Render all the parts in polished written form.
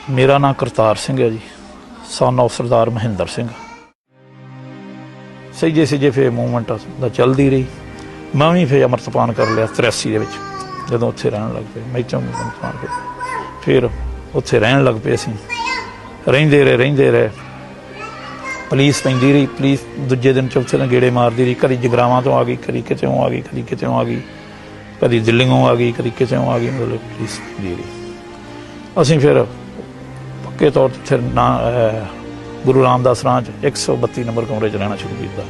मेरा नाम करतार सिंह है जी, सन ऑफ सरदार महेंद्र सिंह। सही सही फिर मूवमेंट चलती रही। मैं भी फिर अमृतपान कर लिया 83 के जो उत्थे रहन लग पे। मैं अमृतपान कर फिर उत्थे रहन लग पे। असीं रहिंदे रहे। पुलिस पैंदी रही। पुलिस दूजे दिन चौथे दिन गेड़े मारती रही। कभी जगरावां तो आ गई, कभी कितों आ गई, कभी कितों आ गई, कभी दिल्लीों आ गई, कभी कितों आ गई। मतलब पुलिस पैंदी रही। असीं फिर पक्के तौर पर फिर ना गुरु रामदास राह 132 नंबर कमरे च रहना शुरू किया।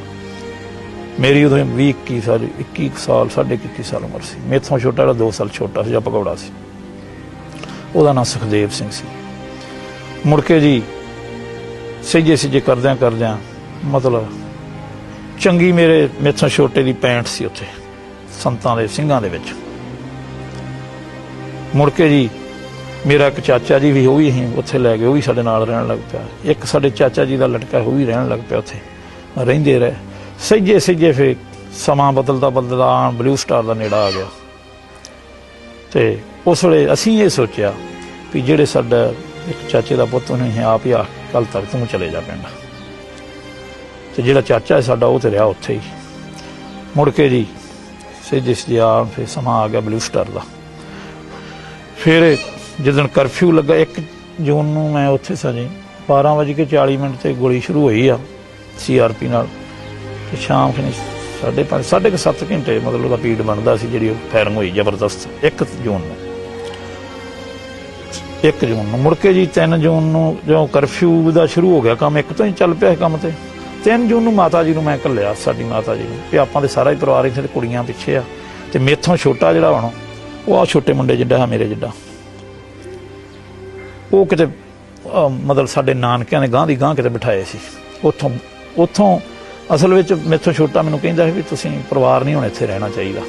मेरी उदों 21 साल 21 साल उम्र सी। मेथों छोटा 2 साल छोटा सी, भगौड़ा सी। ਉਹਦਾ नाम सुखदेव सिंह सी। मुड़ के जी सजे करद्या मतलब चंगी मेथों छोटे की पैंट सी उत्थे संतां दे सिंघां दे विच। मुड़ के जी मेरा एक चाचा जी भी, वो भी असीं उत्थे लै गए, वो भी साडे नाल रहन लग पिया। एक साडे चाचा जी का लड़का वो भी रहन लग पिया उत्थे। रहिंदे रहे। सजे फिर समा बदलदा ब्लू स्टार का नेड़ा आ गया। तो उस वे असीं ये सोचा भी जिहड़े साडा एक चाचे का पुत्त उन्हें आप ही आ कल तक तू चले जा पिंड। तो जिहड़ा चाचा है साडा वो तो रहा उत्थे ही। मुड़ के जी सजे आ फिर समा आ गया ब्लू स्टार का। फिर जिदन करफ्यू लगा 1 जून नूं मैं उत्थे सा जी 12:40 से गोली शुरू हुई आ CRP नाल। ते शाम खनी 5:30 7 घंटे मतलब उसका पीड़ बनता सी जी फायरिंग हुई जबरदस्त 1 जून नूं। 1 जून नूं मुड़ के जी 3 जून नूं जो करफ्यू का शुरू हो गया काम, 1 तो ही चल पिया काम। तो 3 जून नूं माता जी नूं मैं घल्लिया, साडी माता जी नूं भी आपां दे सारा ही परिवार इत्थे कुड़ियां पिछे आ। ते मेथों छोटा जिहड़ा हुण वो आ छोटे मुंडे जिड्डा है मेरे जिड्डा, वो किते मतलब साडे नानकिਆਂ ने गांह दी गांह किते बिठाए सी। उत्थों असल विच मेथों छोटा मैनूं कहिंदा भी तुसीं परिवार नहीं हुण इत्थे रहना चाहिए,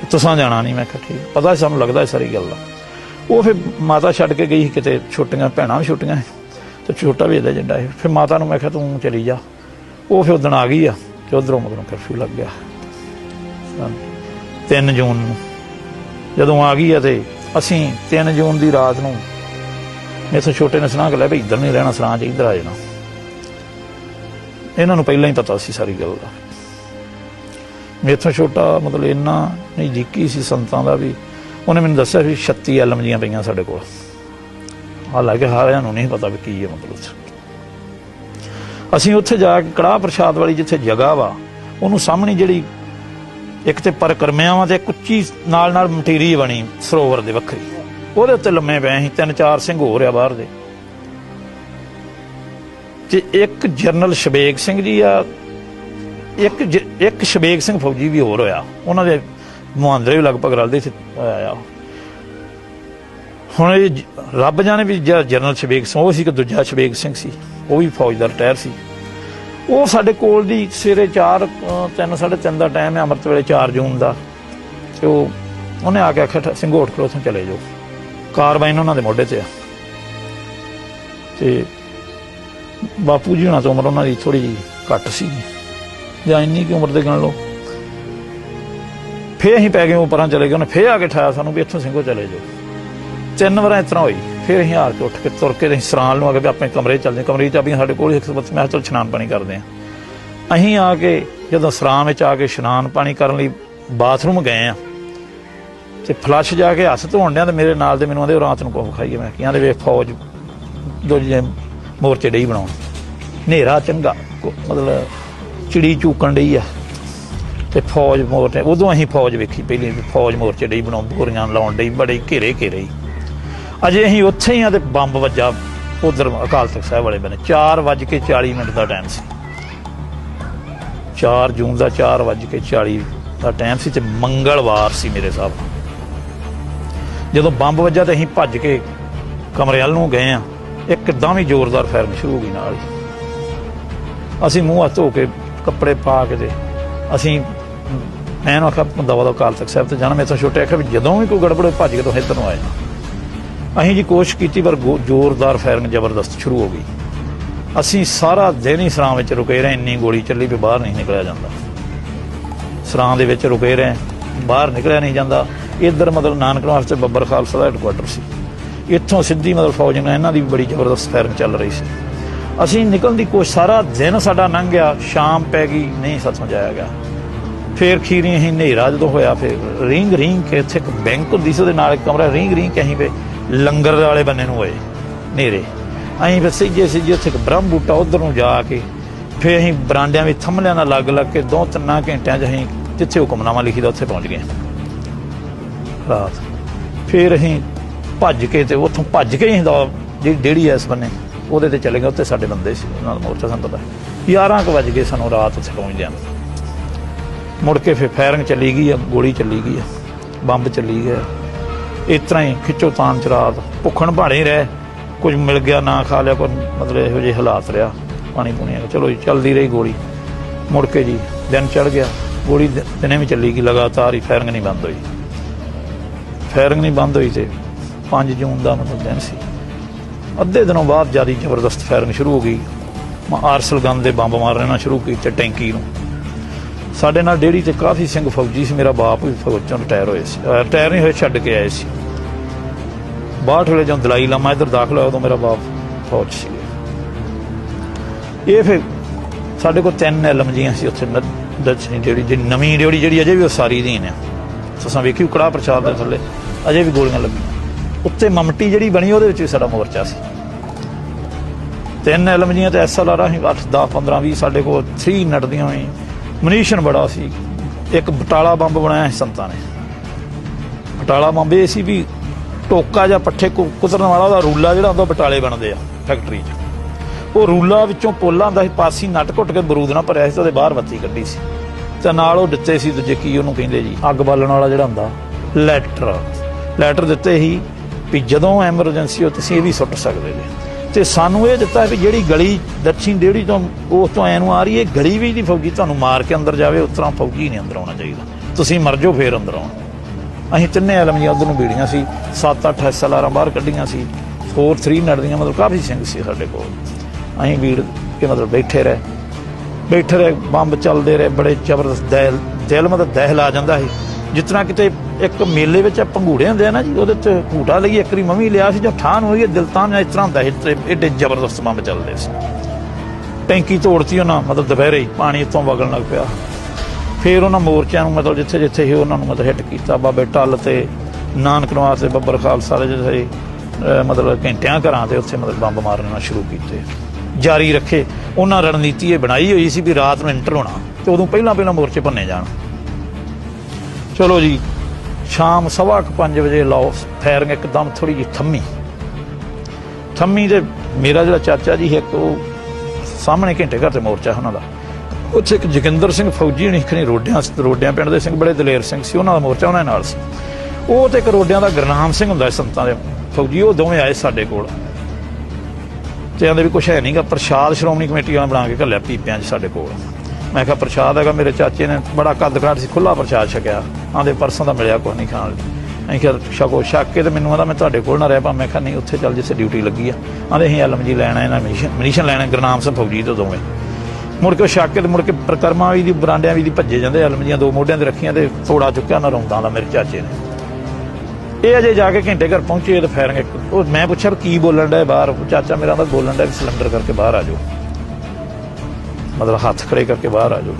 तुसां जाना नहीं। मैं कहा ठीक, पता सानूं लगदा सारी गल दा। वो फिर माता छड्ड के गई किते, छोटियां भैणां भी छोटियां तो छोटा भी इहदा जिड्डा है। फिर माता नूं मैं कहा तूं चली जा। वो फिर उदण आ गई आ कि उधरों मगरों कर्फ्यू लग गया 3 जून नूं जदों आ गई है। तो असीं 3 जून की रात नूं मेथों छोटे ने सलाह कर लिया भी इधर नहीं रहना, सलाह च इधर आ जाना। इन्हां नूं पहलां ही पता सी सारी गल दा। मेथों छोटा मतलब इन्ना नज़दीकी सी संतां दा भी। उन्हें मैनूं दस्सिया भी 36 LMG'यां पईयां साडे कोल। हालांकि सारिਆਂ नूं नहीं पता भी की है मतलब। असीं उत्थे जाके कड़ाह प्रशाद वाली जिथे जगह वा उन्होंने सामने जिहड़ी एक तो परिक्रमिया वा ते एक उच्ची नाल मटीरी बनी सरोवर दे वखरी, ਉਹਦੇ उत्ते लम्मे पे असीं 3-4 सिंह हो रहा बाहर दे। ते एक जनरल शबेग सिंह जी आ, एक शबेग सिंह फौजी भी होर होया। उन्होंने मुहांदरे भी लगभग रलदे आया। हुण रब जाने भी जनरल शबेग सिंह वो सी कि दूजा शबेग सिंह सी, वो भी फौज का रिटायर सी। वो साडे कोल दी सवेरे 4 3 3:30 का टाइम है अमृत वेले 4 जून का। तो उन्हें आके आख्या सिंघोट खड़ो उत्थों चले जाओ। कारबाइन उन्होंने मोढे ते आ। ते बापू जी होना तो उम्र उन्होंने थोड़ी जी घट सी जां इन्नी की उम्र दे गण लो। फिर असीं पै गए वो परां चले गए। उन्हें फिर आके उठाया सानूं भी इत्थों सिंघो चले जाओ। 3 बार इस तरह हुई। फिर असीं हार के उठ के तुर के सराण लूँ आ गए अपने कमरे चलते। कमरे की चाबियां साडे कोल। मैं चल शनान पानी करते हैं। असीं आके जदों सराण में आके शनान पानी करन लई बाथरूम गए आ तो फ्लश जाके हत्थ धोण दिया तो मेरे नाल दे मैनूं आंदे रात नूं कुछ खाईए। मैं कहंदे वे फौज दूजे मोर्चे डई बनाउण, नेरा चंगा मतलब चिड़ी चूकण डई आ ते फौज मोर्चे। उदों असीं फौज वेखी पहली फौज मोर्चे डई बनाउण, बोरियां लाउण डई, बड़े घेरे ही। अजे असीं उत्थे ही आ ते बंब वज्जा उधर अकाल तख्त साहिब वाले बने। 4:40 का टाइम सी। 4 जून का 4:40 का टाइम सी ते मंगलवार सी मेरे साहब। जदों बंब वज्जा तो असीं भज के कमरे वल नूं गए आ, एकदम ही जोरदार फायरिंग शुरू हो गई नाल ही। असीं मूँह हत्थ धो के कपड़े पा के ते असीं मैं आख्या दवा अकाल तख्त साहिब ते जाना। मेरे तो छोटे आख्या भी जदों भी कोई गड़बड़ भज के तो इधर नूं आए। असीं जी कोशिश की पर जोरदार फायरिंग जबरदस्त शुरू हो गई। असीं सारा दिन ही सरां विच रुके रहे। इन्नी गोली चली भी बाहर नहीं निकलिया जाता। सरां दे विच रुके रहे, बाहर निकलिया नहीं जाता। इधर मतलब नानकणा वास्ते बब्बर खालसा का हैडकुआटर सी। ਇੱਥੋਂ ਸਿੱਧੀ ਮਤਲਬ ਫੌਜ ਨਾਲ ਇਹਨਾਂ ਦੀ ਵੀ ਬੜੀ ਜ਼ਬਰਦਸਤ ਫਾਇਰਿੰਗ ਚੱਲ ਰਹੀ ਸੀ। ਅਸੀਂ ਨਿਕਲਣ ਦੀ ਕੋਸ਼ਿਸ਼, ਸਾਰਾ ਦਿਨ ਸਾਡਾ ਲੰਘ ਗਿਆ, ਸ਼ਾਮ ਪੈ ਗਈ, ਨਹੀਂ ਸਾਥੋਂ ਜਾਇਆ ਗਿਆ। ਫਿਰ ਖੀਰੀ ਅਸੀਂ ਹਨੇਰਾ ਜਦੋਂ ਹੋਇਆ, ਫਿਰ ਰੀਂਗ ਕੇ ਇੱਥੇ ਇੱਕ ਬੈਂਕ ਹੁੰਦੀ ਸੀ, ਉਹਦੇ ਨਾਲ ਇੱਕ ਕਮਰਾ, ਰੀਂਗ ਕੇ ਅਸੀਂ ਫਿਰ ਲੰਗਰ ਵਾਲੇ ਬੰਨੇ ਨੂੰ ਹੋਏ ਹਨੇਰੇ। ਅਸੀਂ ਫਿਰ ਸਿੱਜੇ ਉੱਥੇ ਇੱਕ ਬ੍ਰਹਮ ਬੂਟਾ, ਉੱਧਰ ਨੂੰ ਜਾ ਕੇ ਫਿਰ ਅਸੀਂ ਬਰਾਂਡਿਆਂ ਵਿੱਚ ਥੰਮਲਿਆਂ ਨਾਲ ਲੱਗ ਕੇ 2-3 ਘੰਟਿਆਂ 'ਚ ਅਸੀਂ ਜਿੱਥੇ ਹੁਕਮਨਾਮਾ ਲਿਖੀਦਾ ਉੱਥੇ ਪਹੁੰਚ ਗਏ ਰਾਤ। ਫਿਰ ਅਸੀਂ ਭੱਜ ਕੇ ਤੇ ਉੱਥੋਂ ਭੱਜ ਕੇ ਅਸੀਂ ਜਿਹੜੀ ਡੇੜੀ ਐ ਇਸ ਬੰਨੇ ਉਹਦੇ ਤੇ ਚਲੇ ਗਏ। ਉੱਥੇ ਸਾਡੇ ਬੰਦੇ ਸੀ, ਉਹਨਾਂ ਦਾ ਮੋਰਚਾ, ਸਾਨੂੰ ਪਤਾ 11 ਕੁ ਵੱਜ ਗਏ ਸਾਨੂੰ ਰਾਤ ਉੱਥੇ ਪਹੁੰਚਦਿਆਂ। ਮੁੜ ਕੇ ਫਿਰ ਫਾਇਰਿੰਗ ਚੱਲੀ ਗਈ ਆ, ਗੋਲੀ ਚੱਲੀ ਗਈ ਆ, ਬੰਬ ਚੱਲੀ ਗਿਆ। ਇਸ ਤਰ੍ਹਾਂ ਹੀ ਖਿੱਚੋ ਤਾਣ ਚ ਰਾਤ ਭੁੱਖਣ ਭਾਣੇ ਰਹੇ, ਕੁਝ ਮਿਲ ਗਿਆ ਨਾ ਖਾ ਲਿਆ, ਕੋਈ ਮਤਲਬ ਇਹੋ ਜਿਹੇ ਹਾਲਾਤ ਰਿਹਾ। ਪਾਣੀ ਪੂਣੀ ਚਲੋ ਜੀ ਚੱਲਦੀ ਰਹੀ ਗੋਲੀ। ਮੁੜ ਕੇ ਜੀ ਦਿਨ ਚੜ੍ਹ ਗਿਆ, ਗੋਲੀ ਦਿਨੇ ਵੀ ਚੱਲੀ ਗਈ ਲਗਾਤਾਰ ਹੀ, ਫਾਇਰਿੰਗ ਨਹੀਂ ਬੰਦ ਹੋਈ। ਫਾਇਰਿੰਗ ਨਹੀਂ ਬੰਦ ਹੋਈ ਤੇ 5 ਜੂਨ ਦਾ ਮਤਲਬ ਦਿਨ ਸੀ। ਅੱਧੇ ਦਿਨੋਂ ਬਾਅਦ ਜ਼ਿਆਦਾ ਜ਼ਬਰਦਸਤ ਫਾਇਰਿੰਗ ਸ਼ੁਰੂ ਹੋ ਗਈ। ਆਰਸਲ ਗਨ ਦੇ ਬੰਬ ਮਾਰਨਾ ਸ਼ੁਰੂ ਕੀਤੇ ਟੈਂਕੀ ਨੂੰ। ਸਾਡੇ ਨਾਲ ਡੇਅਰੀ ਤੇ ਕਾਫੀ ਸਿੰਘ ਫੌਜੀ ਸੀ, ਮੇਰਾ ਬਾਪ ਵੀ ਫੌਜ ਚੋਂ ਰਿਟਾਇਰ ਹੋਏ ਸੀ, ਰਿਟਾਇਰ ਨਹੀਂ ਹੋਏ, ਛੱਡ ਕੇ ਆਏ ਸੀ। 62 ਵੇਲੇ ਜਦੋਂ ਦਲਾਈ ਲਾਮਾ ਇੱਧਰ ਦਾਖਲ ਹੋਇਆ, ਉਦੋਂ ਮੇਰਾ ਬਾਪ ਫੌਜ ਸੀ। ਇਹ ਫਿਰ ਸਾਡੇ ਕੋਲ 3 ਐਲਮਜੀਆਂ ਸੀ ਉੱਥੇ ਜਿਹੜੀ ਨਵੀਂ ਡਿਊਟੀ ਜਿਹੜੀ ਅਜੇ ਵੀ ਉਹ ਸਾਰੀ ਦੀਨ ਆ। ਤੁਸੀਂ ਵੇਖੀ ਕੜਾਹ ਪ੍ਰਸ਼ਾਦ ਦੇ ਥੱਲੇ ਅਜੇ ਵੀ ਗੋਲੀਆਂ ਲੱਗੀਆਂ। ਉੱਤੇ ਮਮਟੀ ਜਿਹੜੀ ਬਣੀ ਉਹਦੇ ਵਿੱਚ ਵੀ ਸਾਡਾ ਮੋਰਚਾ ਸੀ। 3 ਐਲਮਜੀਆਂ ਤੇ SLR ਅਸੀਂ 8, 10, 15, 20 ਸਾਡੇ ਕੋਲ 3 ਨੱਟਦੀਆਂ ਹੋਈ। ਮਨੀਸ਼ਨ ਬੜਾ ਸੀ। ਇੱਕ ਬਟਾਲਾ ਬੰਬ ਬਣਾਇਆ ਸੀ ਸੰਤਾਂ ਨੇ। ਬਟਾਲਾ ਬੰਬ ਇਹ ਸੀ ਵੀ ਟੋਕਾ ਜਾਂ ਪੱਠੇ ਕੁਤਰਨ ਵਾਲਾ ਉਹਦਾ ਰੂਲਾ ਜਿਹੜਾ ਹੁੰਦਾ ਬਟਾਲੇ ਬਣਦੇ ਆ ਫੈਕਟਰੀ 'ਚ। ਉਹ ਰੂਲਾ ਵਿੱਚੋਂ ਪੋਲਾ ਹੁੰਦਾ ਸੀ, ਪਾਸੀ ਨੱਟ ਘੁੱਟ ਕੇ ਬਰੂਦ ਨਾਲ ਭਰਿਆ ਸੀ ਤੇ ਉਹਦੇ ਬਾਹਰ ਬੱਤੀ ਕੱਢੀ ਸੀ ਤੇ ਨਾਲ ਉਹ ਦਿੱਤੇ ਸੀ ਦੂਜੇ ਕੀ ਉਹਨੂੰ ਕਹਿੰਦੇ ਜੀ ਅੱਗ ਬਾਲਣ ਵਾਲਾ ਜਿਹੜਾ ਹੁੰਦਾ ਲੈਟਰ ਦਿੱਤੇ ਸੀ ਵੀ ਜਦੋਂ ਐਮਰਜੈਂਸੀ ਹੋ ਤੁਸੀਂ ਇਹ ਵੀ ਸੁੱਟ ਸਕਦੇ ਜੀ। ਤੇ ਸਾਨੂੰ ਇਹ ਦਿੱਤਾ ਵੀ ਜਿਹੜੀ ਗਲੀ ਦੱਛੀ ਡੇੜੀ ਤੋਂ ਉਸ ਤੋਂ ਐ ਨੂੰ ਆ ਰਹੀ ਹੈ ਗਲੀ ਵੀ ਦੀ ਫੌਜੀ ਤੁਹਾਨੂੰ ਮਾਰ ਕੇ ਅੰਦਰ ਜਾਵੇ, ਉਸ ਤਰ੍ਹਾਂ ਫੌਜੀ ਨਹੀਂ ਅੰਦਰ ਆਉਣਾ ਚਾਹੀਦਾ, ਤੁਸੀਂ ਮਰ ਜਾਓ ਫੇਰ ਅੰਦਰ ਆਉਣਾ। ਅਸੀਂ 3 ਐਲਮੀਆਂ ਉੱਧਰ ਨੂੰ ਬੀੜੀਆਂ ਸੀ, 7-8 SLR ਬਾਹਰ ਕੱਢੀਆਂ ਸੀ, 4-3 ਨੜਦੀਆਂ, ਮਤਲਬ ਕਾਫੀ ਸਿੰਘ ਸੀ ਸਾਡੇ ਕੋਲ। ਅਸੀਂ ਬੀੜ ਕੇ ਮਤਲਬ ਬੈਠੇ ਰਹੇ, ਬੰਬ ਚੱਲਦੇ ਰਹੇ, ਬੜੇ ਜ਼ਬਰਦਸਤ ਦਿਲ ਮਤਲਬ ਦਹਿਲ ਆ ਜਾਂਦਾ ਸੀ। ਜਿਸ ਤਰ੍ਹਾਂ ਕਿਤੇ ਇੱਕ ਮੇਲੇ ਵਿੱਚ ਭੰਗੂੜੇ ਹੁੰਦੇ ਆ ਨਾ ਜੀ, ਉਹਦੇ 'ਚ ਝੂਟਾ ਲਈਏ, ਇੱਕ ਵਾਰੀ ਮੰਮੀ ਲਿਆ ਸੀ, ਜੋ ਠਾਣ ਹੋਈ ਦਿਲ ਤਾਂ ਇਸ ਤਰ੍ਹਾਂ ਹੁੰਦਾ ਸੀ, ਏਡੇ ਜ਼ਬਰਦਸਤ ਬੰਬ ਚੱਲਦੇ ਸੀ। ਟੈਂਕੀ ਤੋੜਤੀ ਉਹਨਾਂ, ਮਤਲਬ ਦੁਪਹਿਰੇ ਹੀ ਪਾਣੀ ਇੱਥੋਂ ਵਗਣ ਲੱਗ ਪਿਆ। ਫਿਰ ਉਹਨਾਂ ਮੋਰਚਿਆਂ ਨੂੰ ਮਤਲਬ ਜਿੱਥੇ ਜਿੱਥੇ ਸੀ ਉਹਨਾਂ ਨੂੰ ਮਤਲਬ ਹਿੱਟ ਕੀਤਾ। ਬਾਬੇ ਟੱਲ ਤੇ ਨਾਨਕ ਨਿਵਾਸ ਤੇ ਬੱਬਰ ਖਾਲਸਾ ਦੇ ਜਿਹੜੇ ਮਤਲਬ ਘੰਟਿਆਂ ਘਰਾਂ ਤੇ ਉੱਥੇ ਮਤਲਬ ਬੰਬ ਮਾਰਨਾ ਸ਼ੁਰੂ ਕੀਤੇ, ਜਾਰੀ ਰੱਖੇ। ਉਹਨਾਂ ਰਣਨੀਤੀ ਇਹ ਬਣਾਈ ਹੋਈ ਸੀ ਵੀ ਰਾਤ ਨੂੰ ਐਂਟਰ ਹੋਣਾ ਤੇ ਉਦੋਂ ਪਹਿਲਾਂ ਮੋਰਚੇ ਭੰਨੇ ਜਾਣ। ਚਲੋ ਜੀ ਸ਼ਾਮ 5:15 ਵਜੇ ਲਾਓ ਫਾਇਰਿੰਗ ਇੱਕਦਮ ਥੋੜ੍ਹੀ ਜਿਹੀ ਥੰਮੀ ਤੇ ਮੇਰਾ ਜਿਹੜਾ ਚਾਚਾ ਜੀ ਇੱਕ ਉਹ ਸਾਹਮਣੇ ਘੰਟੇ ਘਰ ਤੇ ਮੋਰਚਾ ਉਹਨਾਂ ਦਾ, ਉੱਥੇ ਇੱਕ ਜੋਗਿੰਦਰ ਸਿੰਘ ਫੌਜੀ ਹਣੀ ਖਣੀ ਰੋਡਿਆਂ ਪਿੰਡ ਦੇ ਸਿੰਘ ਬੜੇ ਦਲੇਰ ਸਿੰਘ ਸੀ, ਉਹਨਾਂ ਦਾ ਮੋਰਚਾ ਉਹਨਾਂ ਨਾਲ ਸੀ। ਉਹ ਤੇ ਇੱਕ ਰੋਡਿਆਂ ਦਾ ਗੁਰਨਾਮ ਸਿੰਘ ਹੁੰਦਾ ਸੰਤਾਂ ਦੇ ਫੌਜੀ, ਉਹ ਦੋਵੇਂ ਆਏ ਸਾਡੇ ਕੋਲ ਤੇ ਆਂਦੇ ਵੀ ਕੁਛ ਹੈ ਨਹੀਂਗਾ, ਪ੍ਰਸ਼ਾਦ ਸ਼੍ਰੋਮਣੀ ਕਮੇਟੀ ਵਾਲਾ ਬਣਾ ਕੇ ਘੱਲਿਆ ਪੀਪਿਆਂ 'ਚ ਸਾਡੇ ਕੋਲ। ਮੈਂ ਕਿਹਾ ਪ੍ਰਸ਼ਾਦ ਹੈਗਾ, ਮੇਰੇ ਚਾਚੇ ਨੇ ਬੜਾ ਕੱਦ ਕਾਠ ਸੀ, ਖੁੱਲ੍ਹਾ ਪ੍ਰਸ਼ਾਦ ਛਕਿਆ। ਆਂਦੇ ਪਰਸੋਂ ਦਾ ਮਿਲਿਆ ਕੁਛ ਨਹੀਂ ਖਾਣ ਲਈ। ਅਸੀਂ ਕਿਹਾ ਛਕੋ, ਛਕ ਕੇ ਤੇ ਮੈਨੂੰ ਆਂਦਾ ਮੈਂ ਤੁਹਾਡੇ ਕੋਲ ਨਾ ਰਹਿ ਪਾ। ਮੈਂ ਕਿਹਾ ਨਹੀਂ, ਉੱਥੇ ਚੱਲ ਜਿੱਥੇ ਡਿਊਟੀ ਲੱਗੀ ਆ। ਆਂਦੇ ਅਸੀਂ ਐਲਮਜੀ ਲੈਣਾ, ਇਹਨਾਂ ਮਨੀਸ਼ਨ ਲੈਣਾ, ਗੁਰਨਾਮ ਸਿੰਘ ਫੌਜੀ ਤੋਂ ਦੋਵੇਂ। ਮੁੜ ਕੇ ਉਹ ਛੱਕ ਕੇ ਤੇ ਮੁੜ ਕੇ ਪ੍ਰਕਰਮਾ ਵੀ ਦੀ ਬਰਾਂਡਿਆਂ ਵੀ ਦੀ ਭੱਜੇ ਜਾਂਦੇ, ਐਲਮਜੀਆਂ 2 ਮੋਢਿਆਂ ਤੇ ਰੱਖੀਆਂ ਤੇ ਥੋੜਾ ਚੁੱਕਿਆ ਉਹਨਾਂ ਰੌਂਦਾਂ ਦਾ ਮੇਰੇ ਚਾਚੇ ਨੇ। ਇਹ ਅਜੇ ਜਾ ਕੇ ਘੰਟੇ ਘਰ ਪਹੁੰਚੇ ਤੇ ਫਾਇਰਿੰਗ ਉਹ ਮੈਂ ਪੁੱਛਿਆ ਕੀ ਬੋਲਣ ਡਿਆ ਬਾਹਰ। ਚਾਚਾ ਮੇਰਾ ਤਾਂ ਬੋਲਣ ਡਿਆ ਸਿਲੰਡਰ ਕਰਕੇ ਬਾਹਰ ਆ ਜਾਓ, ਮਤਲਬ ਹੱਥ ਖੜੇ ਕਰਕੇ ਬਾਹਰ ਆ ਜਾਓ।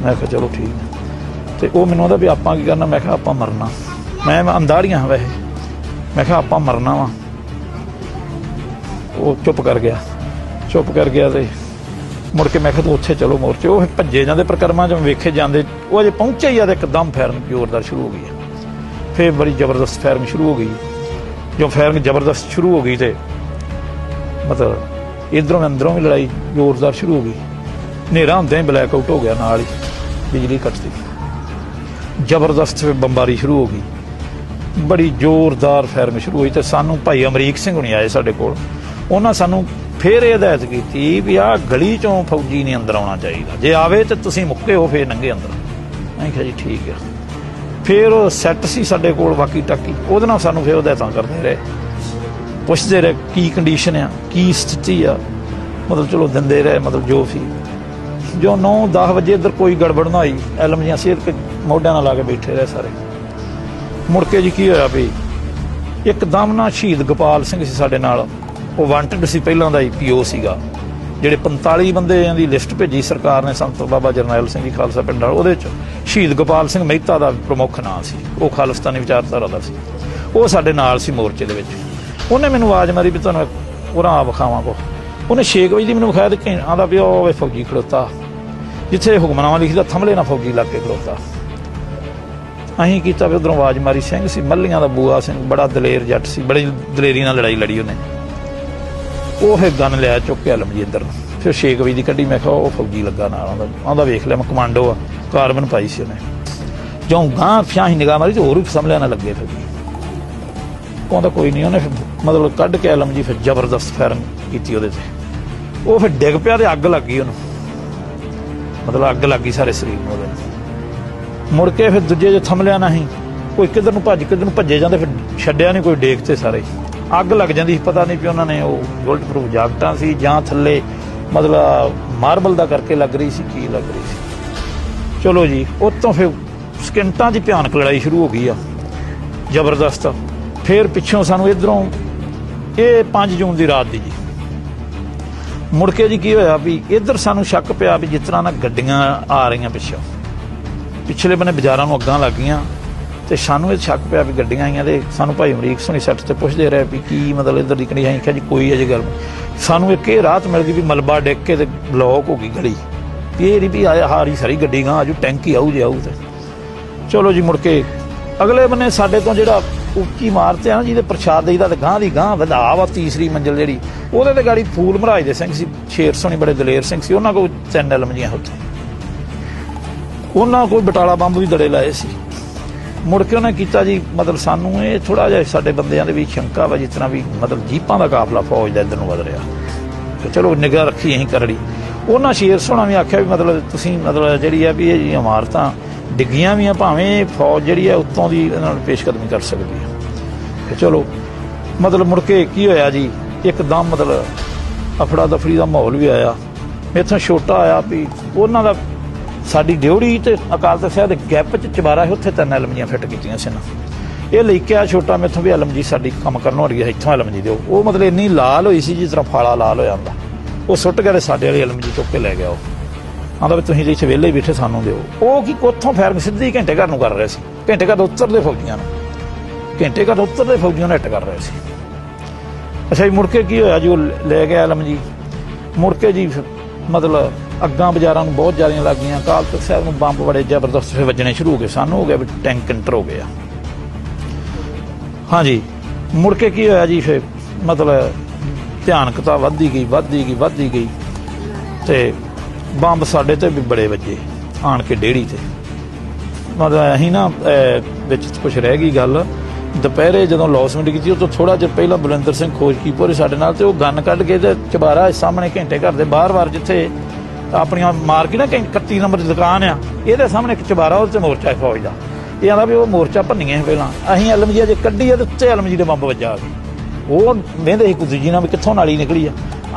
ਮੈਂ ਕਿਹਾ ਚਲੋ ਠੀਕ। ਤੇ ਉਹ ਮੈਨੂੰ ਆਂਦਾ ਵੀ ਆਪਾਂ ਕੀ ਕਰਨਾ? ਮੈਂ ਕਿਹਾ ਆਪਾਂ ਮਰਨਾ। ਮੈਂ ਅੰਦਾੜੀਆਂ ਵੈਸੇ, ਮੈਂ ਕਿਹਾ ਆਪਾਂ ਮਰਨਾ ਵਾ। ਉਹ ਚੁੱਪ ਕਰ ਗਿਆ ਤੇ ਮੁੜ ਕੇ ਮੈਂ ਕਿਹਾ ਤੂੰ ਉੱਥੇ ਚਲੋ ਮੋਰਚੇ। ਉਹ ਭੱਜੇ ਜਾਂਦੇ ਪ੍ਰਕਰਮਾਂ 'ਚ ਵੇਖੇ ਜਾਂਦੇ। ਉਹ ਅਜੇ ਪਹੁੰਚਿਆ ਹੀ ਆ ਤੇ ਇੱਕਦਮ ਫਾਇਰਿੰਗ ਜ਼ੋਰਦਾਰ ਸ਼ੁਰੂ ਹੋ ਗਈ। ਫਿਰ ਬੜੀ ਜ਼ਬਰਦਸਤ ਫਾਇਰਿੰਗ ਸ਼ੁਰੂ ਹੋ ਗਈ। ਜੋ ਫਾਇਰਿੰਗ ਜ਼ਬਰਦਸਤ ਸ਼ੁਰੂ ਹੋ ਗਈ ਤੇ ਮਤਲਬ ਇੱਧਰੋਂ ਅੰਦਰੋਂ ਵੀ ਲੜਾਈ ਜ਼ੋਰਦਾਰ ਸ਼ੁਰੂ ਹੋ ਗਈ। ਹਨੇਰਾ ਹੁੰਦਿਆਂ ਹੀ ਬਲੈਕ ਆਊਟ ਹੋ ਗਿਆ, ਨਾਲ ਹੀ ਬਿਜਲੀ ਕੱਟਦੀ, ਜ਼ਬਰਦਸਤ ਬੰਬਾਰੀ ਸ਼ੁਰੂ ਹੋ ਗਈ। ਬੜੀ ਜ਼ੋਰਦਾਰ ਫਾਇਰਿੰਗ ਸ਼ੁਰੂ ਹੋਈ ਤੇ ਸਾਨੂੰ ਭਾਈ ਅਮਰੀਕ ਸਿੰਘ ਹੁਣੀ ਆਏ ਸਾਡੇ ਕੋਲ। ਉਹਨਾਂ ਸਾਨੂੰ ਫਿਰ ਇਹ ਹਦਾਇਤ ਕੀਤੀ ਵੀ ਆਹ ਗਲੀ 'ਚੋਂ ਫੌਜੀ ਨਹੀਂ ਅੰਦਰ ਆਉਣਾ ਚਾਹੀਦਾ, ਜੇ ਆਵੇ ਤਾਂ ਤੁਸੀਂ ਮੁੱਕੇ ਹੋ ਫਿਰ ਨੰਗੇ ਅੰਦਰ। ਮੈਂ ਕਿਹਾ ਜੀ ਠੀਕ ਆ। ਫਿਰ ਉਹ ਸੈੱਟ ਸੀ ਸਾਡੇ ਕੋਲ ਵਾਕੀ ਟਾਕੀ, ਉਹਦੇ ਨਾਲ ਸਾਨੂੰ ਫਿਰ ਹਦਾਇਤਾਂ ਕਰਦੇ ਰਹੇ, ਪੁੱਛਦੇ ਰਹੇ ਕੀ ਕੰਡੀਸ਼ਨ ਆ, ਕੀ ਸਥਿਤੀ ਆ, ਮਤਲਬ ਚਲੋ ਦਿੰਦੇ ਰਹੇ ਮਤਲਬ ਜੋ ਸੀ। ਜੋ 9-10 ਵਜੇ ਇੱਧਰ ਕੋਈ ਗੜਬੜ ਨਾ ਹੋਈ, ਐਲਮਜੀਆਂ ਸਿਰ ਕੇ ਮੋਢਿਆਂ ਨਾਲ ਲਾ ਕੇ ਬੈਠੇ ਰਹੇ ਸਾਰੇ। ਮੁੜ ਕੇ ਜੀ ਕੀ ਹੋਇਆ ਵੀ ਇੱਕਦਮ ਨਾ ਸ਼ਹੀਦ ਗੋਪਾਲ ਸਿੰਘ ਸੀ ਸਾਡੇ ਨਾਲ, ਉਹ ਵਾਂਟਡ ਸੀ ਪਹਿਲਾਂ ਦਾ ਹੀ, ਪੀਓ ਸੀਗਾ। ਜਿਹੜੇ 45 ਬੰਦਿਆਂ ਦੀ ਲਿਸਟ ਭੇਜੀ ਸਰਕਾਰ ਨੇ ਸੰਤ ਬਾਬਾ ਜਰਨੈਲ ਸਿੰਘ ਜੀ ਖਾਲਸਾ ਪਿੰਡ ਵਾਲ, ਉਹਦੇ 'ਚ ਸ਼ਹੀਦ ਗੋਪਾਲ ਸਿੰਘ ਮਹਿਤਾ ਦਾ ਪ੍ਰਮੁੱਖ ਨਾਂ ਸੀ। ਉਹ ਖਾਲਿਸਤਾਨੀ ਵਿਚਾਰਧਾਰਾ ਦਾ ਸੀ। ਉਹ ਸਾਡੇ ਨਾਲ ਸੀ ਮੋਰਚੇ ਦੇ ਵਿੱਚ। ਉਹਨੇ ਮੈਨੂੰ ਆਵਾਜ਼ ਮਾਰੀ ਵੀ ਤੁਹਾਨੂੰ ਉਰਾਂ ਵਿਖਾਵਾਂ ਕੋ। ਉਹਨੇ 6 ਵਜੇ ਦੀ ਮੈਨੂੰ ਵਿਖਾਇਆ ਤੇ ਆਂਦਾ ਵੀ ਉਹ ਫੌਜੀ ਖੜੋਤਾ, ਜਿੱਥੇ ਹੁਕਮਨਾਮਾ ਲਿਖਦਾ ਥੰਮਲੇ ਨਾਲ ਫੌਜੀ ਲੱਗ ਕੇ ਖੜੋਤਾ। ਅਸੀਂ ਕੀਤਾ ਵੀ ਉੱਧਰੋਂ ਆਵਾਜ਼ ਮਾਰੀ। ਸਿੰਘ ਸੀ ਮੱਲੀਆਂ ਦਾ ਬੂਆ ਸਿੰਘ, ਬੜਾ ਦਲੇਰ ਜੱਟ ਸੀ, ਬੜੀ ਦਲੇਰੀ ਨਾਲ ਲੜਾਈ ਲੜੀ ਉਹਨੇ। ਉਹ ਫਿਰ ਗਨ ਲਿਆ ਚੁੱਕ ਕੇ ਆਲਮ ਜੀ ਇੱਧਰ ਨੂੰ। ਫਿਰ 6 ਵਜੇ ਦੀ ਕੱਢੀ, ਮੈਂ ਕਿਹਾ ਉਹ ਫੌਜੀ ਲੱਗਾ ਨਾਲ। ਆਉਂਦਾ ਵੇਖ ਲਿਆ ਮੈਂ ਕਮਾਂਡੋ ਆ, ਕਾਰਬਨ ਪਾਈ ਸੀ ਉਹਨੇ। ਜਦੋਂ ਗਾਂ ਫਿਆਹੀ ਨਿਗਾਹ ਮਾਰੀ ਤੇ ਹੋਰ ਵੀ ਸਮਲਿਆ ਨਾ ਲੱਗੇ। ਫਿਰ ਕਹਿੰਦਾ ਕੋਈ ਨਹੀਂ। ਉਹਨੇ ਫਿਰ ਮਤਲਬ ਕੱਢ ਕੇ ਆਲਮ ਜੀ ਫਿਰ ਜ਼ਬਰਦਸਤ ਫਾਇਰਿੰਗ ਕੀਤੀ ਉਹਦੇ ਤੇ। ਉਹ ਫਿਰ ਡਿੱਗ ਪਿਆ ਤੇ ਅੱਗ ਲੱਗ ਗਈ ਉਹਨੂੰ, ਮਤਲਬ ਅੱਗ ਲੱਗ ਗਈ ਸਾਰੇ ਸਰੀਰ ਨੂੰ ਉਹਦੇ। ਮੁੜ ਕੇ ਫਿਰ ਦੂਜੇ ਜੇ ਥੰਮਲਿਆ ਨਹੀਂ, ਕੋਈ ਕਿੱਧਰ ਨੂੰ ਭੱਜ, ਕਿੱਧਰ ਨੂੰ ਭੱਜੇ ਜਾਂਦੇ, ਫਿਰ ਛੱਡਿਆ ਨਹੀਂ ਕੋਈ ਡੇਕ ਤੇ ਸਾਰੇ। ਅੱਗ ਲੱਗ ਜਾਂਦੀ ਸੀ, ਪਤਾ ਨਹੀਂ ਵੀ ਉਹਨਾਂ ਨੇ ਉਹ ਬੁਲਟ ਪ੍ਰੂਫ ਜਾਕਟਾਂ ਸੀ ਜਾਂ ਥੱਲੇ ਮਤਲਬ ਮਾਰਬਲ ਦਾ ਕਰਕੇ ਲੱਗ ਰਹੀ ਸੀ, ਕੀ ਲੱਗ ਰਹੀ ਸੀ। ਚਲੋ ਜੀ, ਉੱਤੋਂ ਫਿਰ ਸਕਿੰਟਾਂ 'ਚ ਭਿਆਨਕ ਲੜਾਈ ਸ਼ੁਰੂ ਹੋ ਗਈ ਆ, ਜ਼ਬਰਦਸਤ। ਫਿਰ ਪਿੱਛੋਂ ਸਾਨੂੰ ਇੱਧਰੋਂ, ਇਹ 5 ਜੂਨ ਦੀ ਰਾਤ ਦੀ ਜੀ, ਮੁੜ ਕੇ ਜੀ ਕੀ ਹੋਇਆ ਵੀ ਇੱਧਰ ਸਾਨੂੰ ਸ਼ੱਕ ਪਿਆ ਵੀ ਜਿਸ ਤਰ੍ਹਾਂ ਨਾ ਗੱਡੀਆਂ ਆ ਰਹੀਆਂ ਪਿੱਛੋਂ, ਪਿਛਲੇ ਬੰਨੇ ਬਾਜ਼ਾਰਾਂ ਨੂੰ ਅੱਗਾਂ ਲੱਗ ਗਈਆਂ। ਤੇ ਸਾਨੂੰ ਇਹ ਸ਼ੱਕ ਪਿਆ ਵੀ ਗੱਡੀਆਂ ਆਈਆਂ। ਤੇ ਸਾਨੂੰ ਭਾਈ ਅਮਰੀਕ ਸੋਨੀ ਸੈੱਟ ਤੇ ਪੁੱਛਦੇ ਰਹੇ ਵੀ ਕੀ ਮਤਲਬ ਇੱਧਰ ਦੀ ਕੰਡੀਸ਼ਨ। ਅਸੀਂ ਕਿਹਾ ਜੀ ਕੋਈ ਅਜੇ ਗੱਲ ਨਹੀਂ। ਸਾਨੂੰ ਇੱਕ ਇਹ ਰਾਹਤ ਮਿਲ ਗਈ ਵੀ ਮਲਬਾ ਡਿੱਗ ਕੇ ਤੇ ਬਲੌਕ ਹੋ ਗਈ ਗਲੀ। ਇਹ ਨਹੀਂ ਵੀ ਆਇਆ ਹਾਰੀ ਸਾਰੀ ਗੱਡੀ ਗਾਂ ਆਜੂ, ਟੈਂਕੀ ਆਊ ਜੇ ਆਊ। ਤੇ ਚਲੋ ਜੀ, ਮੁੜ ਕੇ ਅਗਲੇ ਬੰਨੇ ਸਾਡੇ ਤੋਂ ਜਿਹੜਾ ਉੱਚੀ ਇਮਾਰਤ ਹੈ ਨਾ ਜਿਹਦੇ ਪ੍ਰਸ਼ਾਦ ਦੇਈਦਾ, ਤੇ ਗਾਂ ਦੀ ਗਾਂ ਵਧਾ ਵਾ ਤੀਸਰੀ ਮੰਜ਼ਿਲ ਜਿਹੜੀ, ਉਹਦੇ ਤੇ ਗਾੜੀ ਫੂਲ ਮਹਾਰਾਜ ਦੇ ਸਿੰਘ ਸੀ, ਸ਼ੇਰ ਸੋਨੀ ਬੜੇ ਦਲੇਰ ਸਿੰਘ ਸੀ। ਉਹਨਾਂ ਕੋਲ 3 ਐਲਮਜੀਆਂ ਉੱਥੇ, ਉਹਨਾਂ ਕੋਲ ਬਟਾਲਾ ਬੰਬ ਵੀ ਦੜੇ ਲਾਏ ਸੀ। ਮੁੜ ਕੇ ਉਹਨੇ ਕੀਤਾ ਜੀ, ਮਤਲਬ ਸਾਨੂੰ ਇਹ ਥੋੜ੍ਹਾ ਜਿਹਾ ਸਾਡੇ ਬੰਦਿਆਂ ਦੇ ਵੀ ਸ਼ੰਕਾ ਵਾ, ਜਿਸ ਤਰ੍ਹਾਂ ਵੀ ਮਤਲਬ ਜੀਪਾਂ ਦਾ ਕਾਫਲਾ ਫੌਜ ਦਾ ਇੱਧਰ ਨੂੰ ਵਧ ਰਿਹਾ। ਤੇ ਚਲੋ ਨਿਗਾਹ ਰੱਖੀ ਅਸੀਂ ਕਰੜੀ। ਉਹਨਾਂ ਸ਼ੇਰ ਸੋਹਣਾ ਵੀ ਆਖਿਆ ਵੀ ਮਤਲਬ ਤੁਸੀਂ ਮਤਲਬ ਜਿਹੜੀ ਆ ਵੀ ਇਹ ਇਮਾਰਤਾਂ ਡਿੱਗੀਆਂ ਵੀ ਆ, ਭਾਵੇਂ ਫੌਜ ਜਿਹੜੀ ਆ ਉੱਤੋਂ ਦੀ ਇਹਨਾਂ ਨਾਲ ਪੇਸ਼ਕਦਮੀ ਕਰ ਸਕਦੀ ਹੈ। ਤੇ ਚਲੋ ਮਤਲਬ ਮੁੜ ਕੇ ਕੀ ਹੋਇਆ ਜੀ, ਇੱਕਦਮ ਮਤਲਬ ਅਫੜਾ ਦਫੜੀ ਦਾ ਮਾਹੌਲ ਵੀ ਆਇਆ। ਮੈਥੋਂ ਛੋਟਾ ਆਇਆ ਵੀ ਉਹਨਾਂ ਦਾ ਸਾਡੀ ਡਿਊੜੀ ਤੇ ਅਕਾਲ ਤਖ਼ਤ ਸਾਹਿਬ ਦੇ ਗੈਪ 'ਚ ਚਬਾਰਾ ਸੀ, ਉੱਥੇ 3 ਐਲਮਜੀਆਂ ਫਿੱਟ ਕੀਤੀਆਂ ਸੀ ਨਾ। ਇਹ ਲੈ ਕੇ ਆ ਛੋਟਾ ਮੈਥੋਂ ਵੀ ਐਲਮ ਜੀ ਸਾਡੀ ਕੰਮ ਕਰਨ ਹੋ ਰਹੀ ਹੈ, ਇੱਥੋਂ ਐਲਮ ਜੀ ਦਿਓ। ਉਹ ਮਤਲਬ ਇੰਨੀ ਲਾਲ ਹੋਈ ਸੀ ਜਿਸ ਤਰ੍ਹਾਂ ਫਾਲਾ ਲਾਲ ਹੋ ਜਾਂਦਾ। ਉਹ ਸੁੱਟ ਗਿਆ ਤੇ ਸਾਡੇ ਵਾਲੀ ਐਲਮ ਜੀ ਚੁੱਕ ਕੇ ਲੈ ਗਿਆ। ਉਹ ਆਂਦਾ ਵੀ ਤੁਸੀਂ ਇੱਥੇ ਵਿਹਲੇ ਬੈਠੇ ਸਾਨੂੰ ਦਿਓ। ਉਹ ਕੀ ਉੱਥੋਂ ਫਾਇਰਿੰਗ ਸਿੱਧੀ ਘੰਟੇ ਘਰ ਨੂੰ ਕਰ ਰਹੇ ਸੀ, ਘੰਟੇ ਘਰ ਉੱਤਰਦੇ ਫੌਜੀਆਂ ਨੂੰ, ਘੰਟੇ ਘਰ ਉੱਤਰਦੇ ਫੌਜੀਆਂ ਨੂੰ ਹਿੱਟ ਕਰ ਰਹੇ ਸੀ। ਅੱਛਾ ਜੀ, ਮੁੜ ਕੇ ਕੀ ਹੋਇਆ ਜੀ, ਉਹ ਲੈ ਗਿਆ ਐਲਮ ਜੀ। ਮੁੜ ਕੇ ਜੀ ਮਤਲਬ ਅੱਗਾਂ ਬਾਜ਼ਾਰਾਂ ਨੂੰ ਬਹੁਤ ਜ਼ਿਆਦਾ ਲੱਗ ਗਈਆਂ। ਅਕਾਲ ਤਖ਼ਤ ਸਾਹਿਬ ਨੂੰ ਬੰਬ ਬੜੇ ਜ਼ਬਰਦਸਤ ਫਿਰ ਵੱਜਣੇ ਸ਼ੁਰੂ ਹੋ ਗਏ। ਸਾਨੂੰ ਹੋ ਗਿਆ ਵੀ ਟੈਂਕ ਇੰਟਰ ਹੋ ਗਿਆ। ਹਾਂਜੀ, ਮੁੜ ਕੇ ਕੀ ਹੋਇਆ ਜੀ, ਫਿਰ ਮਤਲਬ ਭਿਆਨਕਤਾ ਵੱਧਦੀ ਗਈ ਤੇ ਬੰਬ ਸਾਡੇ ਤੇ ਵੀ ਬੜੇ ਵੱਜੇ ਆਣ ਕੇ ਡੇੜੀ ਤੇ। ਮਤਲਬ ਅਸੀਂ ਨਾ ਵਿੱਚ ਕੁਛ ਰਹਿ ਗਈ ਗੱਲ। ਦੁਪਹਿਰੇ ਜਦੋਂ ਲੌਸਮੈਂਟ ਕੀਤੀ, ਉਹ ਤੋਂ ਥੋੜ੍ਹਾ ਜਿਹਾ ਪਹਿਲਾਂ ਬਲਵਿੰਦਰ ਸਿੰਘ ਖੋਜਕੀਪੁਰ ਸਾਡੇ ਨਾਲ, ਤੇ ਉਹ ਗੰਨ ਕੱਢ ਕੇ ਤੇ ਚਬਾਰਾ ਸਾਹਮਣੇ ਘੰਟੇ ਘਰ ਦੇ ਬਾਹਰ ਜਿੱਥੇ ਆਪਣੀਆਂ ਮਾਰਕੀਟ ਨਾ 31 ਨੰਬਰ ਦੀ ਦੁਕਾਨ ਆ, ਇਹਦੇ ਸਾਹਮਣੇ ਇੱਕ ਚਬਾਰਾ, ਉਹਦੇ 'ਚ ਮੋਰਚਾ ਫੌਜ ਦਾ। ਇਹ ਆਂਦਾ ਵੀ ਉਹ ਮੋਰਚਾ ਭੰਨੀਆਂ ਸੀ ਪਹਿਲਾਂ। ਅਸੀਂ ਐਲਮ ਜੀ ਅਜੇ ਕੱਢੀ ਆ ਤੇ ਉੱਤੇ ਐਲਮ ਜੀ ਦੇ ਬੰਬ ਵੱਜਾ ਆ ਗਏ। ਉਹ ਵਹਿੰਦੇ ਸੀ ਕੁਝ ਜੀ ਨਾਲ ਵੀ ਕਿੱਥੋਂ ਨਾਲੀ ਨਿਕਲੀ ਆ।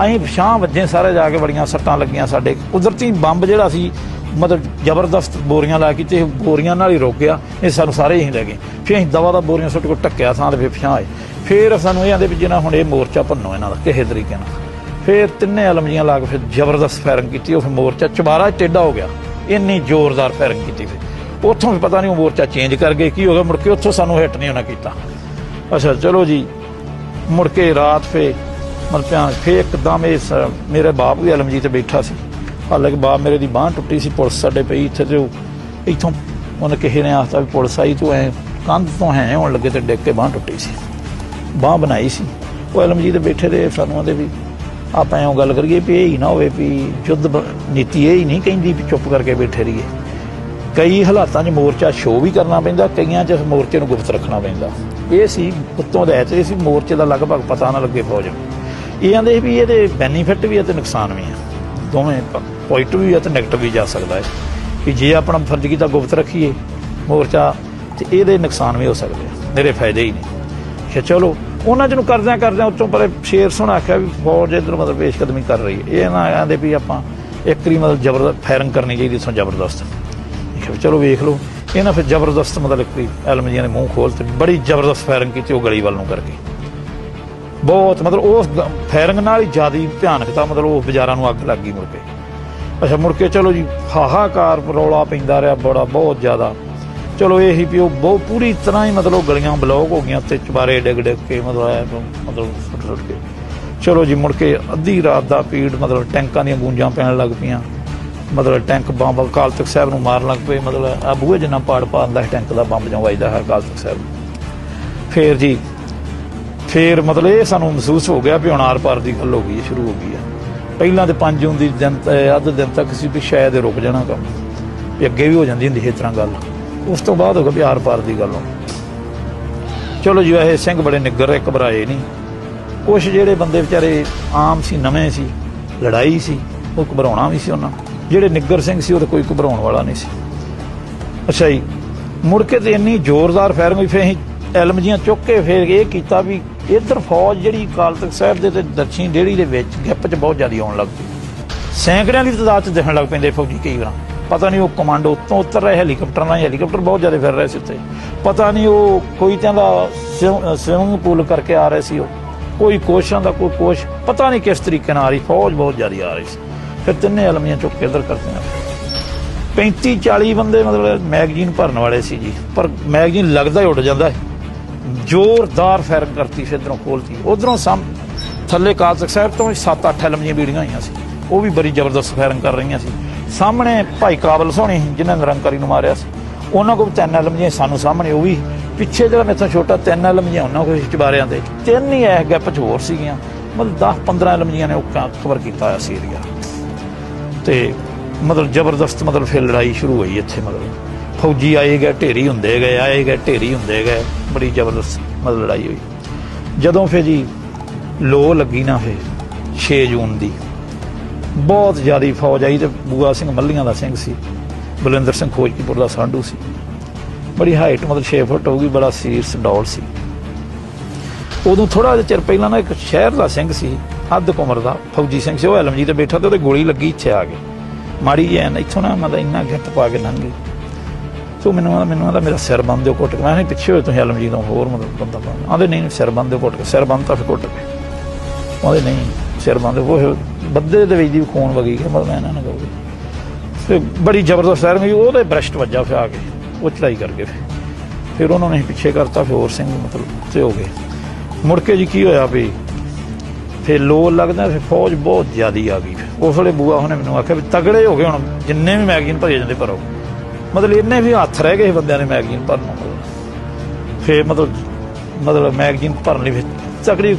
ਅਸੀਂ ਪਛਾਂ ਵੱਜੇ ਸਾਰੇ ਜਾ ਕੇ, ਬੜੀਆਂ ਸੱਟਾਂ ਲੱਗੀਆਂ ਸਾਡੇ। ਕੁਦਰਤੀ ਬੰਬ ਜਿਹੜਾ ਸੀ ਮਤਲਬ ਜ਼ਬਰਦਸਤ ਬੋਰੀਆਂ ਲਾ ਕੇ, ਤੇ ਬੋਰੀਆਂ ਨਾਲ ਹੀ ਰੁਕ ਗਿਆ। ਇਹ ਸਾਨੂੰ ਸਾਰੇ ਅਸੀਂ ਲੈ ਗਏ। ਫਿਰ ਅਸੀਂ ਦਵਾ ਦਾ ਬੋਰੀਆਂ ਸੁੱਟ ਕੇ ਢੱਕਿਆ ਥਾਂ, ਤੇ ਫਿਰ ਪਛਾਂ ਆਏ। ਫਿਰ ਸਾਨੂੰ ਇਹ ਆਂਦੇ ਵੀ ਜਿਹਨਾਂ ਹੁਣ ਇਹ ਮੋਰਚਾ ਭੰਨੋ ਇਹਨਾਂ ਦਾ ਕਿਸੇ ਤਰੀਕੇ ਨਾਲ। ਫਿਰ 3 ਐਲਮਜੀਆਂ ਲਾ ਕੇ ਫਿਰ ਜ਼ਬਰਦਸਤ ਫਾਇਰਿੰਗ ਕੀਤੀ। ਉਹ ਫਿਰ ਮੋਰਚਾ ਚਬਾਰਾ ਟੇਢਾ ਹੋ ਗਿਆ, ਇੰਨੀ ਜ਼ੋਰਦਾਰ ਫਾਇਰਿੰਗ ਕੀਤੀ। ਫਿਰ ਉੱਥੋਂ ਵੀ ਪਤਾ ਨਹੀਂ ਉਹ ਮੋਰਚਾ ਚੇਂਜ ਕਰ ਗਏ, ਕੀ ਹੋ ਗਿਆ। ਮੁੜ ਕੇ ਉੱਥੋਂ ਸਾਨੂੰ ਹਿੱਟ ਨਹੀਂ ਉਹਨਾਂ ਕੀਤਾ। ਅੱਛਾ ਚਲੋ ਜੀ, ਮੁੜ ਕੇ ਰਾਤ ਫਿਰ ਮਤਲਬ ਫਿਰ ਇੱਕਦਮ ਇਹ ਮੇਰੇ ਬਾਪ ਵੀ ਐਲਮ ਜੀ ਤੇ ਬੈਠਾ ਸੀ। ਹਾਲਾਂਕਿ ਬਾਪ ਮੇਰੇ ਦੀ ਬਾਂਹ ਟੁੱਟੀ ਸੀ, ਪੁਲਿਸ ਸਾਡੇ ਪਈ ਇੱਥੇ। ਤੇ ਇੱਥੋਂ ਉਹਨੇ ਕਿਸੇ ਨੇ ਆਖਤਾ ਵੀ ਪੁਲਿਸ ਆਈ, ਤੂੰ ਐਂ ਕੰਧ ਤੋਂ ਹੈ ਹੋਣ ਲੱਗੇ ਤੇ ਡਿੱਗ ਕੇ ਬਾਂਹ ਟੁੱਟੀ ਸੀ। ਬਾਂਹ ਬਣਾਈ ਸੀ। ਉਹ ਐਲਮ ਜੀ ਤੇ ਬੈਠੇ ਤੇ ਸਾਨੂੰ ਆਂਦੇ ਵੀ ਆਪਾਂ ਐਂ ਗੱਲ ਕਰੀਏ ਵੀ ਇਹ ਹੀ ਨਾ ਹੋਵੇ ਵੀ ਯੁੱਧ ਨੀਤੀ ਇਹ ਹੀ ਨਹੀਂ ਕਹਿੰਦੀ ਵੀ ਚੁੱਪ ਕਰਕੇ ਬੈਠੇ ਰਹੀਏ। ਕਈ ਹਾਲਾਤਾਂ 'ਚ ਮੋਰਚਾ ਸ਼ੋਅ ਵੀ ਕਰਨਾ ਪੈਂਦਾ, ਕਈਆਂ 'ਚ ਮੋਰਚੇ ਨੂੰ ਗੁਪਤ ਰੱਖਣਾ ਪੈਂਦਾ। ਇਹ ਸੀ ਉੱਤੋਂ ਦਾ ਇਹ ਸੀ ਮੋਰਚੇ ਦਾ ਲਗਭਗ ਪਤਾ ਨਾ ਲੱਗੇ ਫੌਜ ਨੂੰ। ਇਹ ਆਂਦੇ ਵੀ ਇਹਦੇ ਬੈਨੀਫਿਟ ਵੀ ਹੈ ਤੇ ਨੁਕਸਾਨ ਵੀ ਹੈ, ਦੋਵੇਂ ਪੋਜ਼ੀਟਿਵ ਵੀ ਹੈ ਤੇ ਨੈਗੇਟਿਵ ਵੀ ਜਾ ਸਕਦਾ ਹੈ। ਕਿ ਜੇ ਆਪਣਾ ਫਰਜ਼ ਕੀਤਾ ਗੁਪਤ ਰੱਖੀਏ ਮੋਰਚਾ, ਤੇ ਇਹਦੇ ਨੁਕਸਾਨ ਵੀ ਹੋ ਸਕਦੇ ਆ, ਮੇਰੇ ਫਾਇਦੇ ਹੀ ਨਹੀਂ। ਕਿ ਚਲੋ ਉਹਨਾਂ 'ਚ ਨੂੰ ਕਰਦਿਆਂ ਉੱਤੋਂ ਪਰ ਸ਼ੇਰ ਸੋਹਣਾ ਆਖਿਆ ਵੀ ਫੌਜ ਇੱਧਰ ਮਤਲਬ ਪੇਸ਼ਕਦਮੀ ਕਰ ਰਹੀ ਹੈ। ਇਹ ਨਾ ਆਂਦੇ ਵੀ ਆਪਾਂ ਇੱਕ ਵਾਰੀ ਮਤਲਬ ਜ਼ਬਰਦਸਤ ਫਾਇਰਿੰਗ ਕਰਨੀ ਚਾਹੀਦੀ ਇੱਥੋਂ ਜ਼ਬਰਦਸਤ। ਚਲੋ ਵੇਖ ਲਓ, इन्हें फिर जबरदस्त मतलब एक एलमजियां ने मूँह खोल ते बड़ी जबरदस्त फायरिंग की वो गली वाल नूं करके बहुत मतलब उस फायरिंग नाल ही ज़्यादा भयानकता मतलब वो बाजारां नूं अग लग गई मुड़ के। अच्छा मुड़ के चलो जी हाहाकार रौला पैंदा रहा बड़ा बहुत ज़्यादा। चलो यही भी बहुत पूरी तरह ही मतलब गलियां ब्लॉक हो गई, चबारे डिग डिग के मतलब सुट सुट के। चलो जी मुड़ के अद्धी रात का पीड़ मतलब टैंकां दी गूंजां पैण लग पियां, मतलब टैंक बंब अकाल तख्त साहिब नूं मारन लग पे, मतलब आ बूहे जिन्ना पाड़ पा आंदा टैंक का बंब जो वजदा है अकाल तख्त साहिब। फिर जी फिर मतलब ये सानूं महसूस हो गया भी हुण आर पार की गल हो गई है, शुरू हो गई है। पहलां तो 5 जून की दिन अद्ध दिन तक सी भी शायद रुक जाना काम, भी अगे भी हो जाती होंदी इस तरह गल। उस तो बाद हो गया भी आर पार की गल हो। चलो जी वैसे सिंह बड़े निग्गर घबराए नहीं, कुछ ਜਿਹੜੇ ਬੰਦੇ ਵਿਚਾਰੇ ਆਮ ਸੀ ਨਵੇਂ ਸੀ, ਲੜਾਈ ਸੀ ਉਹ ਘਬਰਾਉਣਾ ਵੀ ਸੀ ਉਹਨਾਂ, ਜਿਹੜੇ ਨਿੱਗਰ ਸਿੰਘ ਸੀ ਉਹ ਤਾਂ ਕੋਈ ਘਬਰਾਉਣ ਵਾਲਾ ਨਹੀਂ ਸੀ। ਅੱਛਾ ਜੀ ਮੁੜ ਕੇ ਤੇ ਇੰਨੀ ਜ਼ੋਰਦਾਰ ਫਾਇਰਿੰਗ ਹੋਈ, ਫਿਰ ਅਸੀਂ ਐਲਮਜੀਆਂ ਚੁੱਕ ਕੇ ਫਿਰ ਇਹ ਕੀਤਾ ਵੀ ਇੱਧਰ ਫੌਜ ਜਿਹੜੀ ਅਕਾਲ ਤਖ਼ਤ ਸਾਹਿਬ ਦੇ ਤੇ ਦਰਸ਼ੀ ਡੇੜੀ ਦੇ ਵਿੱਚ ਗਿੱਪ 'ਚ ਬਹੁਤ ਜ਼ਿਆਦਾ ਆਉਣ ਲੱਗ ਪਈ। ਸੈਂਕੜਿਆਂ ਦੀ ਤਾਦਾਦ 'ਚ ਦਿਖਣ ਲੱਗ ਪੈਂਦੇ ਫੌਜੀ ਕਈ ਵਾਰ, ਪਤਾ ਨਹੀਂ ਉਹ ਕਮਾਂਡੋ ਉੱਤੋਂ ਉਤਰ ਰਹੇ ਹੈਲੀਕਾਪਟਰ ਨਾਲ, ਹੈਲੀਕਾਪਟਰ ਬਹੁਤ ਜ਼ਿਆਦਾ ਫਿਰ ਰਹੇ ਸੀ ਉੱਤੇ, ਪਤਾ ਨਹੀਂ ਉਹ ਕੋਈ ਕਹਿੰਦਾ ਸਵਿਮਿੰਗ ਪੂਲ ਕਰਕੇ ਆ ਰਹੇ ਸੀ, ਉਹ कोई कोशां का कोई कोश पता नहीं किस तरीके आ रही, फौज बहुत ज़्यादा आ रही सी। फिर तिन्ने अलमियां चुक के इधर करते हैं 35-40 बंदे मतलब मैगजीन भरन वाले सी जी, पर मैगजीन लगता ही उड़ जाता है। जोरदार फायरिंग करती फिर इधरों खोलती, उधरों थले अकाल तख्त साहिब तो 7-8 अलमियां बीड़ियां हुई सी, वो भी बड़ी जबरदस्त फायरिंग कर रही सी। सामने भाई काबल सोहनी जिन्हें निरंकारी नूं मारिया सी, उन्होंने को 3 अलमियां सानू सामने, वो भी पिछे जो मेरे छोटा 3 अलमजियां उन्होंने को चबारियां दे 3 ही इस गैप च होर सीगियां, मतलब 10-15 अलमजियां ने कवर किया सी एरिया। तो मतलब जबरदस्त मतलब फिर लड़ाई शुरू हुई इत्थे, मतलब फौजी आए गए ढेरी होंदे गए, आए गए ढेरी होंदे गए, बड़ी जबरदस्त मतलब लड़ाई हुई। जदों फिर जी लो लगी ना फिर 6 जून की बहुत ज़्यादा फौज आई, तो बूआ सिंह मल्लियां का सिंह सी, बलिंदर सिंह खोजकीपुर का सांढू सी, बड़ी हाइट मतलब 6 फुट होगी, बड़ा सीरीस डॉल सी। उदों थोड़ा जिहा चिर पहला ना एक शहर का सिंह सी हद उम्र का फौजी सिंह से, वो एलमजी ते बैठा तो गोली लगी इत्थे आ गई माड़ी जी इत्थों ना मतलब इन्ना गिफ्ट पा के लंघ गई। सो मैनू आंदा मेरा सिर बंद दो घुट के, मैं पिछे होए तुसीं एलमजी तो होर मतलब बंदा पाना, आंदे नहीं सिर बंद दो घुट के, सिर बंद तो फिर घुट के, आंदे नहीं सिर बंद, वो बद्दे दे विच दी खून वगी गया, मतलब मैं इन्हां नाल गल फिर बड़ी जबरदस्त फायरिंग हुई, वो ब्रस्ट वजा फिर आ के वो चढ़ाई करके फिर उन्होंने पिछे करता, फिर होर सिंह मतलब से हो गए। मुड़ के जी की होया भी फिर लो लगदा, फिर फौज बहुत ज़्यादा आ गई। उस वे बूआ उन्हें मैंने आख्या भी तगड़े हो गए हुण, जिन्ने भी मैगजीन भरे जाते भरो, मतलब इन्ने भी हथ रह गए बंदियां ने मैगजीन भरना, फिर मतलब मैगजीन भरन लई तगड़ी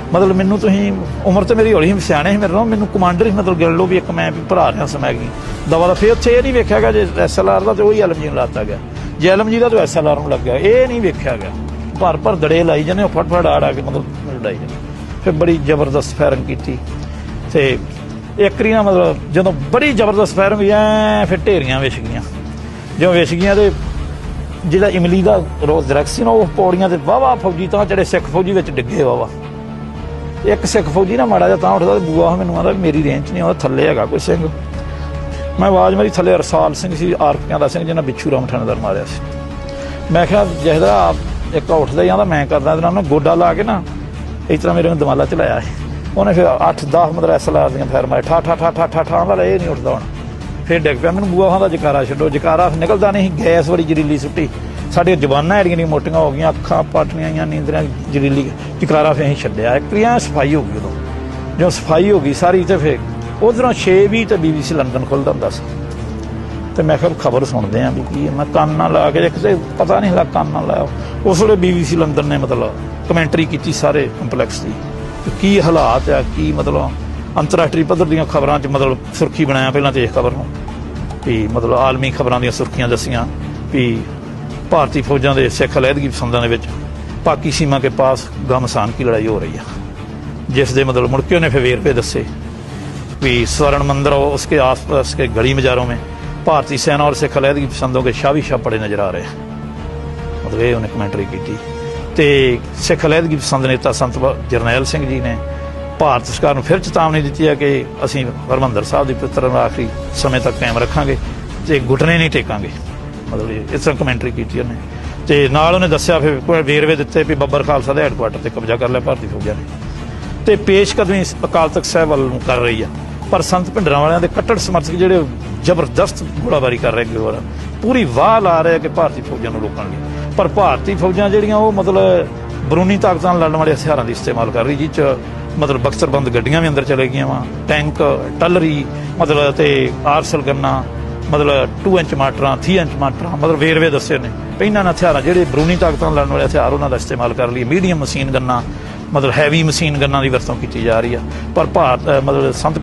मतलब मैनू तुसीं उम्र तो मेरी हौली सियाणे ही मेरे नाल, मैनू कमांडर ही मतलब गिण लो भी एक मैं भी भरा रहा सी मैगजीन दवा दा। फिर उत्थे ये नहीं वेख्या गया जे SLR का तो वही एलमजी लाता गया, जे एलमजी का तो SLR नूं लग गया, ये नहीं वेख्या गया। भर दड़े लाई जाने फट आ के मतलब लड़ाई जाने। फिर बड़ी जबरदस्त फायरिंग की, तो एक ना मतलब जो बड़ी जबरदस्त फायरिंग हुई ऐ फिर ढेरियां विछ गईयां, जो विछ गईयां तो जिहड़ा इमली का रोज दरख्त सी ना, वो पौड़ियां ते वाहवा फौजी तां चढ़े, सिख फौजी विच डिगे वाहवा। एक सिख फौजी ना माड़ा जिहा तां उठदा, बूआ मैनूं आंदा मेरी रेंज नहीं आउंदा, थल्ले हैगा कोई सिंह। मैं आवाज़ मारी, थल्ले रसाल सिंह सी आरपियां दा सिंह, जिन्हें बिच्छू राम थानेदार मारिया सी। मैं क्या जिसदा एक उठदा ही आंदा मैं करदा, उन्हें गोडा ला के ना इस तरह मेरे दमाला चलाया है, उन्हें फिर 8-10 मतलब SLR दियां फायर मारे, ठा ठा ठा ठा ठा ठा आंदा ये नहीं उठदा हुण। फिर डिग पिया, मैनूं बूआ आंदा जकारा छड्डो, जकारा निकलदा नहीं, गैस बड़ी जरीली सुट्टी, साडियां जबानां एडियां मोटियां हो गईयां, अखां पाटनियां आईयां, नींदरां जरीली, जकारा फिर असीं छड्डिया। एक क्रिया सफाई हो गई उदों, जो सफाई हो गई सारी, तो फिर उधरों 6:20 तो BBC लंदन खुलदा हुंदा सी, तो मैं क्या खबर सुनते हैं भी की, मैं कान ना ला के किते पता नहीं लगा, कान ना लाया। उस वे BBC लंदन ने मतलब कमेंटरी की सारे कंपलैक्स की की हालात है, की मतलब अंतरराष्ट्रीय पद्धर दी खबरां च मतलब सुर्खी बनाया पहलां तो इस खबर नूं भी मतलब आलमी खबरां दी सुर्खियां दसियां भी भारतीय फौजां दे सिख अलहदगी पसंदां दे विच पाकी सीमा के पास घमासान की लड़ाई हो रही है, जिस दे मतलब मुड़ के उन्हें फिर वेरवे दसे भी स्वर्ण मंदिर उसके आस पास के गली मजारों में भारतीय सेना और सिख अलहदगी पसंदों के शावी शाह पड़े नजर आ रहे हैं, मतलब ये उन्हें कमेंटरी की। तो सिख अलहदगी पसंद नेता संत जरनैल सिंह जी ने भारत सरकार को फिर चेतावनी दी है कि असीं हरमंदर साहब की पवित्र आखिरी समय तक कायम रखांगे, तो घुटने नहीं टेकांगे, ਮਤਲਬ ਇਸ ਤਰ੍ਹਾਂ ਕਮੈਂਟਰੀ ਕੀਤੀ ਉਹਨੇ ਤੇ ਨਾਲ ਉਹਨੇ ਦੱਸਿਆ ਫਿਰ ਕੋਈ ਵੇਰਵੇ ਦਿੱਤੇ ਵੀ ਬੱਬਰ ਖਾਲਸਾ ਦੇ ਹੈਡਕੁਆਟਰ ਤੇ ਕਬਜ਼ਾ ਕਰ ਲਿਆ ਭਾਰਤੀ ਫੌਜਾਂ ਨੇ ਤੇ ਪੇਸ਼ਕਦਮੀ ਅਕਾਲ ਤਖਤ ਸਾਹਿਬ ਵੱਲ ਨੂੰ ਕਰ ਰਹੀ ਆ। ਪਰ ਸੰਤ ਭਿੰਡਰਾਂ ਵਾਲਿਆਂ ਦੇ ਕੱਟੜ ਸਮਰਥਕ ਜਿਹੜੇ ਜ਼ਬਰਦਸਤ ਗੋਲਾਬਾਰੀ ਕਰ ਰਹੇ ਨੇ, ਪੂਰੀ ਵਾਹ ਲਾ ਰਹੇ ਕਿ ਭਾਰਤੀ ਫੌਜਾਂ ਨੂੰ ਰੋਕਣ ਲਈ। ਪਰ ਭਾਰਤੀ ਫੌਜਾਂ ਜਿਹੜੀਆਂ ਉਹ ਮਤਲਬ ਬਰੂਨੀ ਤਾਕਤਾਂ ਨਾਲ ਲੜਨ ਵਾਲੇ ਹਥਿਆਰਾਂ ਦੀ ਇਸਤੇਮਾਲ ਕਰ ਰਹੀ, ਜਿਹ 'ਚ ਮਤਲਬ ਬਕਸਰਬੰਦ ਗੱਡੀਆਂ ਵੀ ਅੰਦਰ ਚਲੇ ਗਈਆਂ ਵਾ, ਟੈਂਕ, ਟਲਰੀ ਮਤਲਬ ਤੇ ਆਰਸਲ ਗੰਨਾਂ, ਮਤਲਬ 2 ਇੰਚ ਮਾਟਰਾਂ, 3 ਇੰਚ ਮਾਟਰਾਂ, ਮਤਲਬ ਵੇਰਵੇ ਦੱਸੇ ਨੇ। ਇਹਨਾਂ ਹਥਿਆਰਾਂ ਜਿਹੜੇ ਬਰੂਨੀ ਤਾਕਤਾਂ ਨਾਲ ਲੜਨ ਵਾਲੇ ਹਥਿਆਰ ਉਹਨਾਂ ਦਾ ਇਸਤੇਮਾਲ ਕਰ ਲਈ। ਮੀਡੀਅਮ ਮਸ਼ੀਨ ਗੰਨਾਂ, ਮਤਲਬ ਹੈਵੀ ਮਸ਼ੀਨ ਗੰਨਾਂ ਦੀ ਵਰਤੋਂ ਕੀਤੀ ਜਾ ਰਹੀ ਆ। ਪਰ ਭਾਰਤ ਮਤਲਬ ਸੰਤ